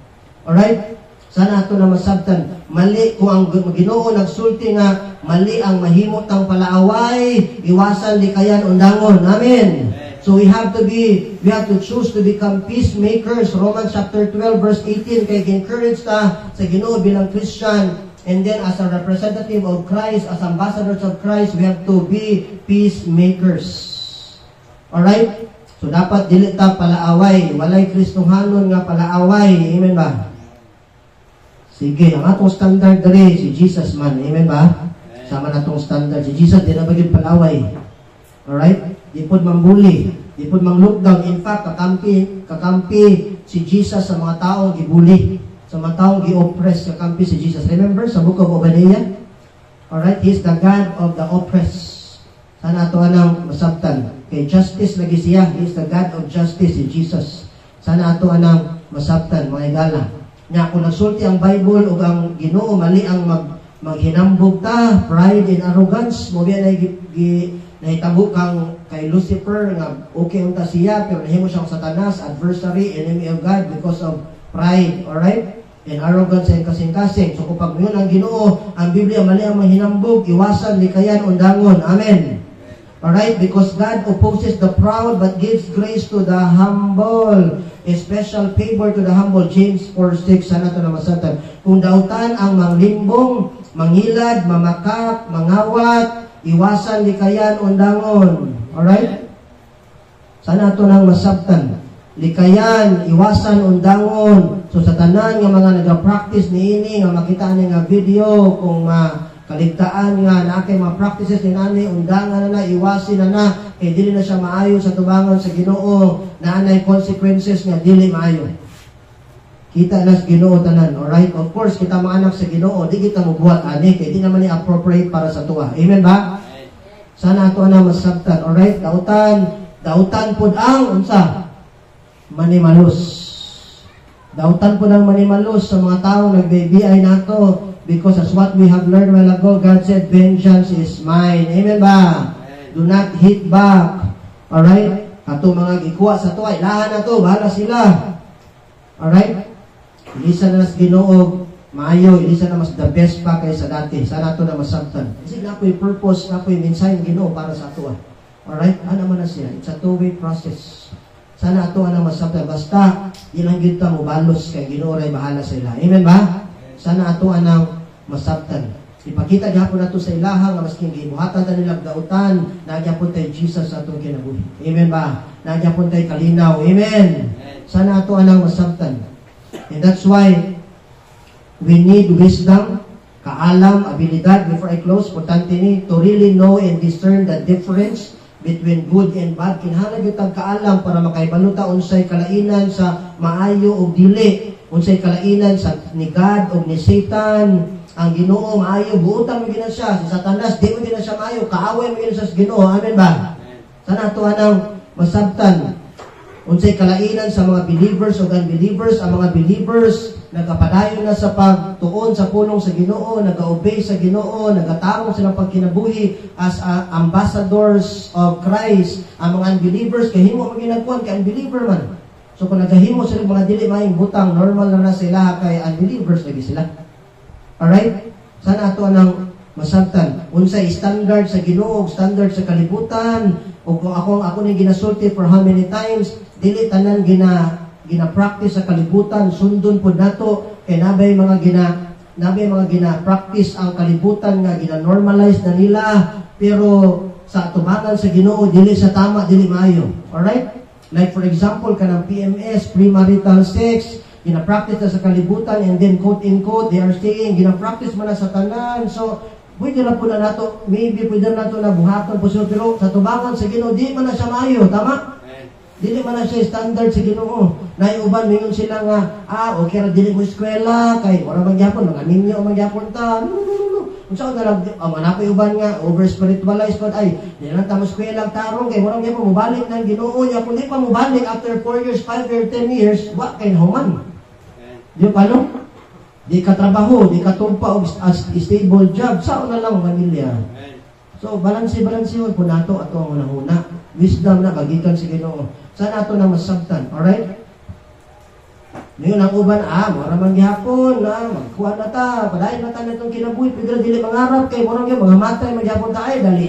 Speaker 1: Alright? Sana ato na masabtan. Mali, kung ang Ginoo nagsulti nga, mali ang mahimot ang palaaway, iwasan likayan undangon. Amen. So we have to choose to become peacemakers. Romans chapter 12 verse 18, kay encourage ta sa Ginoo bilang Christian. And then as a representative of Christ, as ambassadors of Christ, we have to be peacemakers. Alright? So dapat dili ta palaaway, walay Kristohanon nga palaaway. Amen ba? Sige, ang atong standard diri si Jesus man. Amen ba? Sama na atong standard si Jesus, di na bagid palaaway. Alright? Di pod mambuli, di pod manglukdang. In fact, kakampi si Jesus sa mga taong gibuli, sa mga taong gi-oppress, kakampi si Jesus. Remember sa book of Obadiah? Alright? He's the God of the oppressed. Sana ato anang masabtan. Kay justice lagi siya. He is the God of justice, si Jesus. Sana ato anang masabtan, mga igala. Nya kung nagsulti ang Bible o ang Ginoo, mali ang maghinambog ta, pride and arrogance, mo biya nahitabo kang kay Lucifer, nga okay unta siya, pero nahimo siyang Satanas, adversary, enemy of God, because of pride, alright? And arrogance and kasing-kasing. So kung pag yun ang Ginoo, ang Biblia, mali ang mahinambog, iwasan, likayan, undangon. Amen. Alright? Because God opposes the proud but gives grace to the humble. A special favor to the humble. James 4:6. Sana ito na masatan. Kung dautan ang manglimbong, mangilad, mamakak, mangawat, iwasan, likayan, undangon. Alright? Sana ito nang masabtan. Likayan, iwasan, undangon. So sa tanan nga mga nag-practice ni ini, nga makita niya nga video, kung kaligtaan nga na kay mga practices ni nani, undangan na, iwasin na, kay dili na siya maayo sa tubangan sa Ginoo, na anay consequences nga dili maayo. Kita na sa Ginoo tanan, alright? Of course, kita mga anak sa Ginoo, di kita mabuhat ani, kay di naman ni appropriate para sa tuwa. Amen ba? Sana ato na masabtan, alright? Dautan pud ang unsa? Manimalos. Dautan pud ang manimalos sa mga taong nagbibiay nato. Because as what we have learned a while ago, God said, vengeance is mine. Amen ba? Do not hit back. Alright? Ato mga gikuha sa tuwa, ilahan na to, bahala sila. Alright? Ilisa na nas Ginoo, maayo, ilisa na mas the best pa kaysa dati. Sana ito na masabtan. Kasi na po yung purpose, na po yung mensahe ng Ginoo para sa tuwa. Alright? Ano man na siya? It's a two-way process. Sana ito na masabtan. Basta, ilang kita mo balos kay Ginoo ray bahala sa ila. Amen ba? Sana ato anang masabtan. Ipakita gihapon nato sa ilaha nga masking gibuhatan ta nila dautan, nagyapon tay Jesus sa atong kinabuhi. Amen ba? Nagyapon tay kalinaw. Amen. Sana ato anang masabtan. And that's why we need wisdom, kaalam, abilidad. Before I close, importante ni to really know and discern the difference between good and bad. Kinahanglan gyud tag kaalam para makaibaluta unsay kalainan sa maayo o dili. Unsay kalainan sa ni God o ni Satan. Ang Ginoo maayo, buutang mo gina siya. Si Satanas, di mo gina siya maayo. Kaaway mo gina siya sa Ginoo. Amen ba? Sana ito anang masabtan. Unsay kalainan sa mga believers o unbelievers. Ang mga believers, nagkapadayon na sa pagtuon sa pulong sa Ginoo, nag-obey sa Ginoo, nagatarong silang pagkinabuhi as ambassadors of Christ. Ang mga unbelievers, kahimo mo ginagkuhan kay unbeliever man. So kung nagahimo sila mga dili maing butang, normal na sila kay unbelievers lagi sila. Alright? Sana ato anang masabtan. Unsay standard sa Ginoo, standard sa kalibutan, o kung ako ni ginasulti for how many times, dili tanan gina-practice sa kalibutan, sundon pud nato kay nabay mga gina-practice ang kalibutan nga gina-normalize na nila, pero sa tubangan sa Ginoo dili sa tama, dili maayo. Alright? Like for example, kanang PMS, premarital sex, gina-practice na sa kalibutan, and then quote-in-quote, they are saying, gina-practice man na sa tanan. So, pwede na po na nato, maybe pwede na nato na buhaton po siya, pero sa tubangan sa Ginoo, di man na siya maayo, tama? Dili man na siya standard sa Ginoo. Naiuban, mingon sila nga, okay ra dili mo eskwela, kay wala magyapon, mga ninyo magyapon ta. No. Kung saan na lang, manapay uban nga, over-spiritualized pa, ay, di lang tamo eskwela, tarong, kay wala magyapon, mubalik ng Ginoo niya. Kung di pa mubalik, after 4 years, 5 years, 10 years, wa kay nahuman. Di pa no? Di ka trabaho, di ka tumpa o stable job, saan na lang pamilya. So, balansi po nato ato ang unang-una. Wisdom na, bagikan si Ginoo. Saan nato na masabtan, alright? Ngayon ang uban, maramang gihapon, magkuha na ta, padayon na ta na itong kinabuhi, pwede dili mangarap, kay morang yung mga matay, magyapon ta, ay, dali,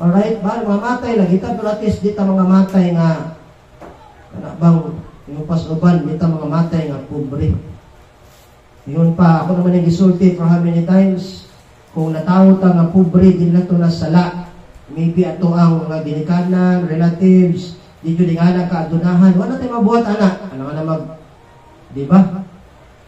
Speaker 1: alright, ba, mga matay, lagita, pero at least, di ta mga matay nga, bang, yung pas-uban, di ta mga matay nga, pobre. Yun pa, ako naman yung gisulti for how many times, kung natawo ta nga pobre, din na ito nasala. Maybe ato ang mga ginikanan, relatives, dito di nga nagkaadunahan. Wala tayo mabuhat, anak. Ano nga na di ba?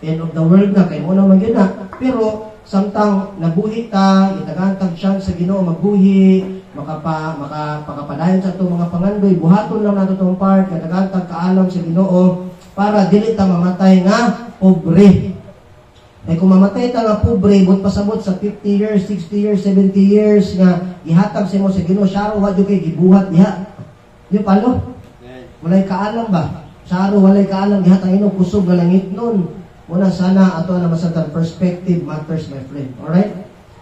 Speaker 1: End of the world na, kayo mo naman yun na. Pero, samtang nabuhi ta, itagantag siya sa Ginoo, magbuhi, makapadayon sa itong mga pangandoy, buhaton lang nato itong part, itagantag kaalam sa Ginoo, para dili ta mamatay nga pobre. Eh kung mamatay ta nga pobre, but pasabot sa 50 years, 60 years, 70 years nga ihatag sa mo sa Ginoo, syaro wa jud kay gibuhat diha. Di palo? Walay kaalam ba? Syaro walay kaalam gihatag ino kusog nga langit nun. Muna sana ato na masabtan, perspective matters, my friend. Alright?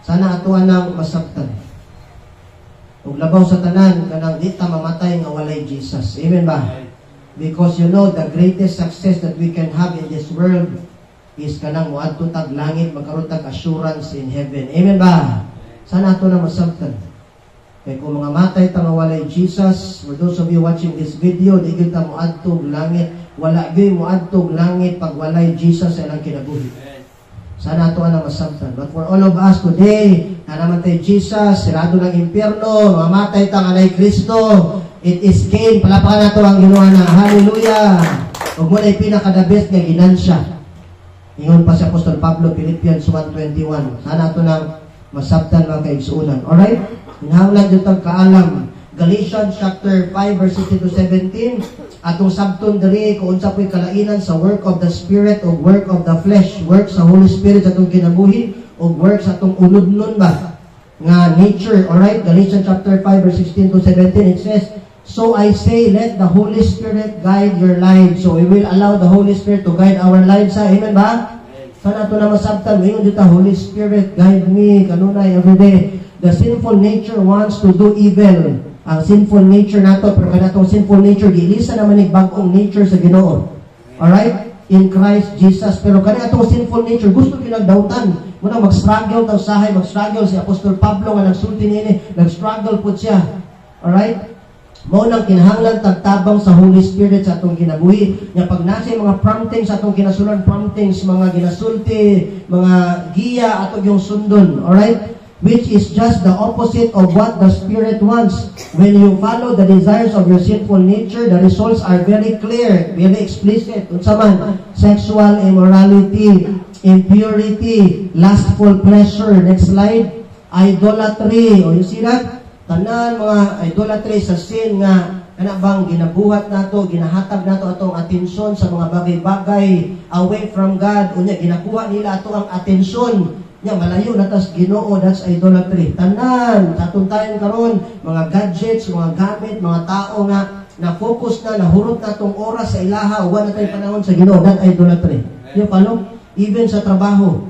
Speaker 1: Sana ato nang masabtan. Ug labaw sa tanan kanang di ta mamatay nga walay Jesus. Amen ba? Because you know the greatest success that we can have in this world is kanang muadto tag langit, magkaroon tag assurance in heaven. Amen ba? Sana ato na masabtan. Kaya kung mga matay ta nga walay Jesus, for those of you watching this video, di gyud ta muadto langit, wala gyud muadto langit pag walay Jesus sa ilang kinabuhi. Sana ato na masabtan. But for all of us today, na naman tayo Jesus, sirado ng impyerno, mamatay ta nga walay Kristo, it is gain. Palapakan nato ang Ginoo na. Hallelujah! Ug mo na pinaka-the best nga ginansya. Ingon pa si Apostol Pablo, Philippians 1:21. Sana ito nang masabtan mga kaigsuunan. Alright? Hinahanglan dito ang kaalam. Galatians chapter 5 verse 16 to 17. Atong sabton diri kung unsa po'y kalainan sa work of the Spirit o work of the flesh. Work sa Holy Spirit sa atong kinabuhi o work sa atong unod-nun ba? Nga nature. Alright? Galatians chapter 5 verse 16 to 17. It says, so I say, let the Holy Spirit guide your lives. So we will allow the Holy Spirit to guide our lives. Amen ba? Sana ito na masabtan. Ngayon dito, Holy Spirit, guide me, kanunay, everyday. The sinful nature wants to do evil. Ang sinful nature nato, pero kada itong sinful nature, gilisa naman yung bagong nature sa Ginoo. Alright? In Christ Jesus. Pero kada itong sinful nature, gusto kinagdautan. Muna mag-struggle daw sahay, mag-struggle si Apostol Pablo nga nagsulti nini, nag-struggle po siya. Alright? Mao nang kinahanglan tagtabang sa Holy Spirit sa atong kinabuhi. Nya pag nasa mga promptings sa atong kinasulan, promptings, mga ginasulti, mga giya atong yung sundon. Alright? Which is just the opposite of what the Spirit wants. When you follow the desires of your sinful nature, the results are very clear, very explicit. Unsa man? Sexual immorality, impurity, lustful pleasure. Next slide. Idolatry. O you see that? Tanan mga idolatry sa sin nga bang ginabuhat nato, ginahatag nato atong atensyon sa mga bagay-bagay away from God. Unya ginakuha nila ato ang atensyon. Nya malayo na tas Ginoo, that's idolatry. Tanan sa atong tayon karon, mga gadgets, mga gamit, mga tao nga na-focus na, nahurot na itong oras sa ilaha, uwan na tayo panahon sa Ginoo, that idolatry. Yung palo, even sa trabaho,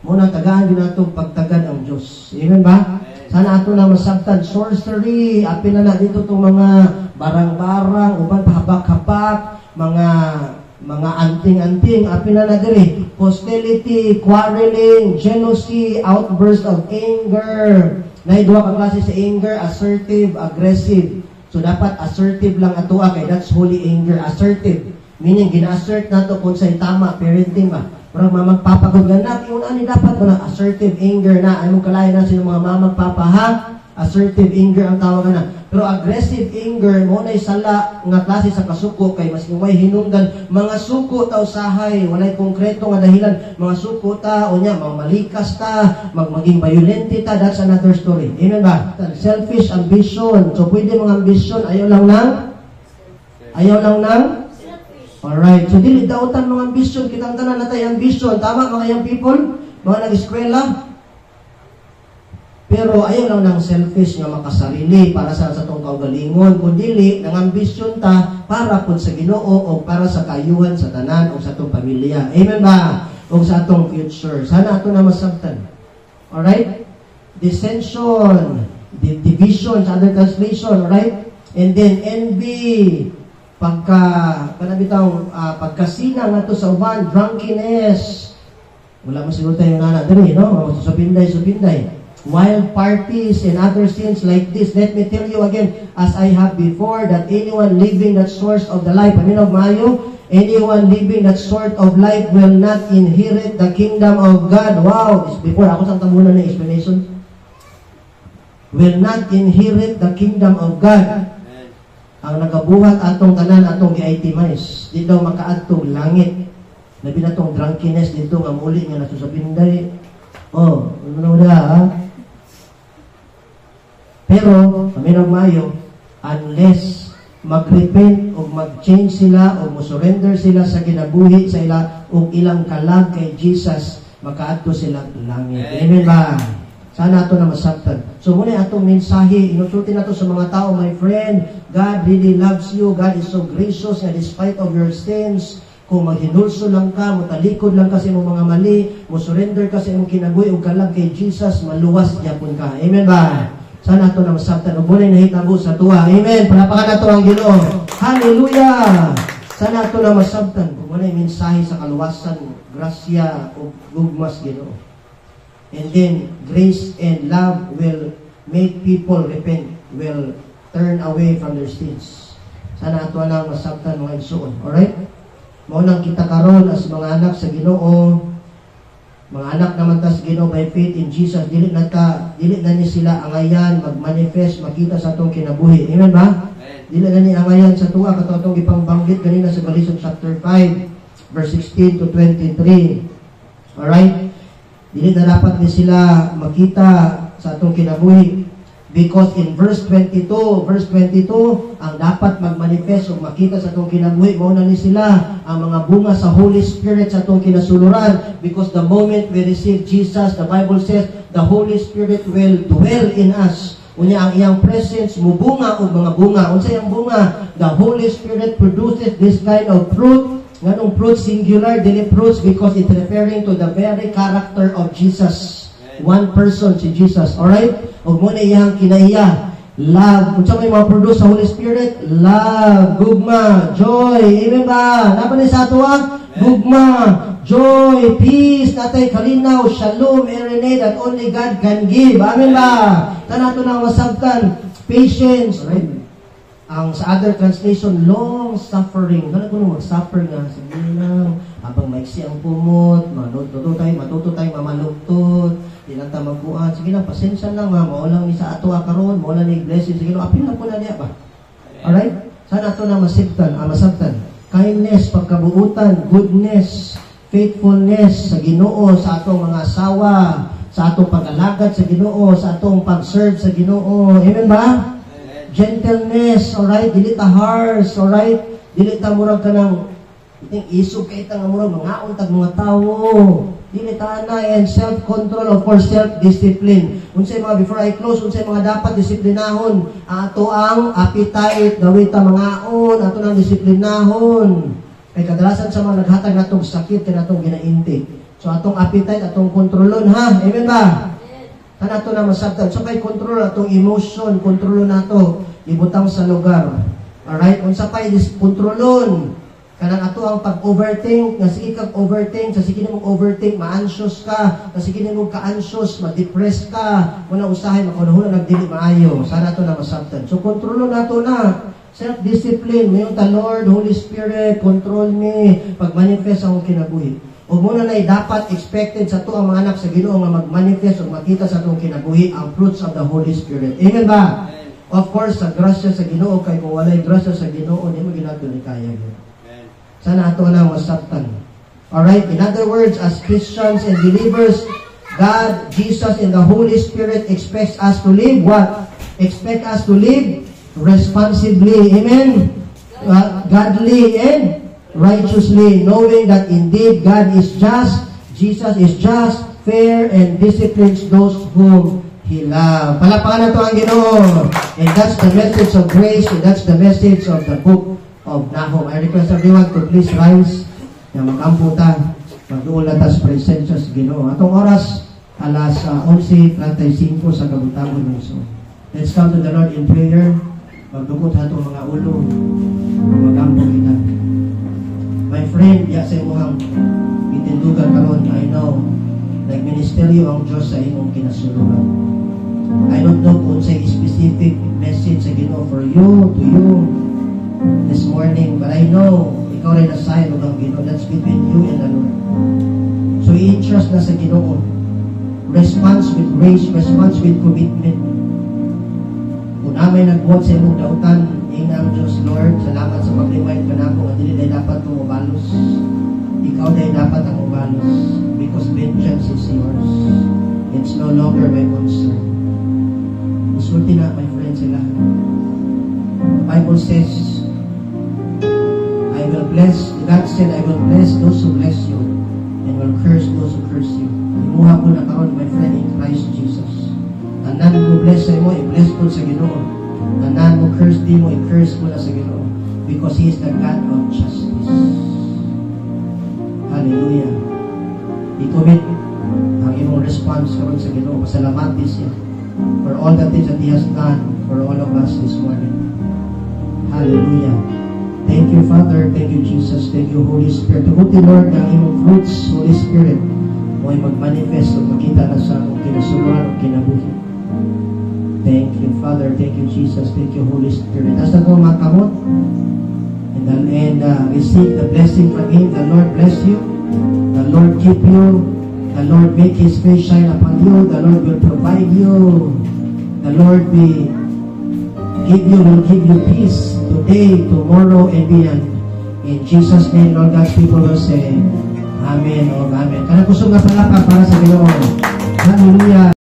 Speaker 1: muna tagaan din natong pagtagad ang Diyos. Amen ba? Sana ato na masabtan. Sorcery, apin na dito itong mga barang-barang, uban pahabak-habak, mga anting-anting, apin na diri. Hostility, quarreling, jealousy, outburst of anger. Naidwa ka klase sa anger, assertive, aggressive. So dapat assertive lang ato kay that's holy anger. Assertive, meaning gina-assert nato kung sa'y tama, parenting ba? Parang mamagpapagod nga na, yung ani dapat mo na assertive anger na, ay mong kalayan na sila mga mamagpapa ha? Assertive anger ang tawag na. Pero aggressive anger, mo na sala nga klase sa kasuko, kay mas may hinungdan, mga suko ta usahay, walay konkreto nga dahilan, mga suko ta, o niya, mamalikas ta, maging violente ta, that's another story. Amen ba? Selfish ambition. So, pwede mga ambisyon, ayaw lang ng alright. So, dili dautan mga ambisyon, kitang tanan natay ambisyon. Tama mga young people? Mga nag-eskwela? Pero ayaw lang ng selfish nga makasarili para sa atong kaugalingon, kundi ng ambisyon ta para pud sa Ginoo o para sa kayuhan sa tanan o sa atong pamilya. Amen ba? O sa atong future. Sana ato na masabtan. Alright? Dissension, division sa other translation, alright? And then envy, pagkasina nga to sa uban, drunkenness. Wala mo siguro tayong nana diri, no? Supinday. Wild parties and other sins like this. Let me tell you again, as I have before, that anyone living that source of the life, anyone living that sort of life will not inherit the kingdom of God. Wow! Before, ako sang tabunan ng explanation. Will not inherit the kingdom of God. Ang nagabuhat atong tanan, atong i-itemize. Di daw makaadtong langit. Labi na tong drunkenness dito, nga muli nga nasusapinday. Oh, ano na ha? Pero, kami mayo, unless mag-repent o mag-change sila o mo-surrender sila sa kinabuhi sa o ilang kalag kay Jesus, makaadto sila langit. Amen ba? Sana ato na masabtan. So, muna atong mensahe, inusulti na to sa mga tao, my friend, God really loves you. God is so gracious na despite of your sins, kung maghinulso lang ka, mutalikod lang kasi mo mga mali, mo surrender kasi mo kinabuhi o kalag kay Jesus, maluwas yapon ka. Amen ba? Sana ito na masabtan. O muna nahitabo sa tuwa. Amen. Palapakan na ito ang Ginoo. Hallelujah! Sana ito na masabtan. O muna yung mensahe sa kaluwasan, grasya o gugmas Ginoo. And then, grace and love will make people repent, will turn away from their sins. Sana ito na masabtan mga igsoon. Alright? Maunang kita karon as mga anak sa Ginoo, mga anak naman ta sa Ginoo by faith in Jesus, dili na ni sila angayan magmanifest makita sa atong kinabuhi. Amen ba? Dili na ni angayan sa tuwa kato atong ipangbanggit kanina sa Galatians chapter 5 verse 16 to 23. Alright? Dili na dapat ni sila makita sa atong kinabuhi. Because in verse 22, ang dapat magmanifest o makita sa itong kinabuhi, mauna ni sila ang mga bunga sa Holy Spirit sa itong kinasuluran. Because the moment we receive Jesus, the Bible says, the Holy Spirit will dwell in us. Unya ang iyang presence, mubunga o mga bunga. Unsa iyang bunga? The Holy Spirit produces this kind of fruit. Nganong fruit singular, dili fruits because it's referring to the very character of Jesus. One person, si Jesus. Alright? Huwag mo na iyang kinaiya. Love. Kung saan may mga-produce sa Holy Spirit? Love, gugma, joy. Amen ba? Napan sa ato gugma, joy, peace, natay kalinaw, shalom, erenay, that only God can give. Amen ba? Tanato na masabtan. Patience. Alright? Ang sa other translation, long suffering. Kaya kung mag-suffer nga, sabihin lang, habang maiksi ang pumot, matuto tayo mamalugtot, ilang tamaguan, sige lang, pasensya lang ha, maulang ni sa ato karon, maulang ni blessing, sige lang, apil na po na niya ba? Alright? Sana ito na masabtan. Kindness, pagkabuutan, goodness, faithfulness sa Ginoo, sa atong mga asawa, sa atong pag-alagad sa Ginoo, sa atong pag-serve sa Ginoo. Amen ba? Gentleness, alright? Dili ta harsh, alright? Dili ta murag ka ng isog kay ta nga murag mga untag mga tawo. Dili ta na, and self-control, of course, self-discipline. Unsay mga, before I close, unsay mga dapat disiplinahon? Ato ang appetite, dawit ta mangaon, ato nang disiplinahon. Kay kadalasan sa mga naghatag natong sakit kay natong ginainti. So atong appetite, atong kontrolon ha. Amen ba? Kanato na masabtan. So kay kontrol atong emotion, kontrolon nato, ibutang sa lugar. Alright? Unsa pay kontrolon? Kanang ato ang pag-overthink, nga sige kag overthink, sa sige nimo overthink, ma-anxious ka, sa sige nimo ka-anxious, ma-depress ka, muna usahay makunahon nagdili maayo. Sana to na masabtan. So kontrolon nato na. Self-discipline, mayon ta Lord, Holy Spirit, control me, pag-manifest ang kinabuhi. ug muna na dapat expected sa to ang mga anak sa Ginoo nga mag-manifest ug makita sa atong kinabuhi ang fruits of the Holy Spirit. Amen ba? Of course, sa grasya sa Ginoo, kay kung walay grasya sa Ginoo, di mo ginadto ni kaya yun. Sana ato na masabtan. Alright, in other words, as Christians and believers, God, Jesus, and the Holy Spirit expects us to live what? Expect us to live responsibly. Amen? Godly and righteously, knowing that indeed God is just, Jesus is just, fair, and disciplines those whom He loves. Palapakan na ito ang Ginoo. And that's the message of grace, and that's the message of the book of Nahum. I request everyone to please rise na mag-amputa, magduol na tas presensya sa Ginoo. Atong oras, alas 11:35 sa kabutagon ng so. Let's come to the Lord in prayer. Magdukot ha itong mga ulo. Mag-ampo kita. My friend, ya sa imuhang itindugan karon, I know, nag-ministeryo ang Diyos sa imong kinasuluran. I don't know kung sa specific message sa Ginoo for you, to you, this morning, but I know, ikaw rin assign ng Ginoo. That's between you and the Lord. So, i-entrust na sa Ginoo. Response with grace, response with commitment. Kung amay nagbuhat sa imong dautan, ang Diyos, Lord, salamat sa pag-remind ka na ako, hindi na dapat kong ubalos. Ikaw na dapat ang ubalos. Because vengeance is yours. It's no longer my concern. Isulti na, my friends, sila. The Bible says, I will bless, God said, I will bless those who bless you and will curse those who curse you. Imuha po na karon, my friend, in Christ Jesus. Tanan mo bless sa imo, i-bless po sa Ginoo. Tanan mo curse di mo, i-curse mo na sa Ginoo. Because He is the God of justice. Hallelujah. I-commit ang imong response karon sa Ginoo. Pasalamati siya for all the things that He has done for all of us this morning. Hallelujah. Thank you, Father. Thank you, Jesus. Thank you, Holy Spirit. Tugutin, Lord, ng imong fruits, Holy Spirit, mo ay mag-manifest o makita na sa akong kinasuluran o kinabuhi. Thank you, Father. Thank you, Jesus. Thank you, Holy Spirit. Asa ko makamot and receive the blessing from Him. The Lord bless you. The Lord keep you. The Lord make His face shine upon you. The Lord will provide you. The Lord will give you peace today, tomorrow, and beyond. In Jesus' name, Lord, God's people will say, Amen. Oh, Amen. Kana kusog nga palapa para sa Ginoo. Hallelujah.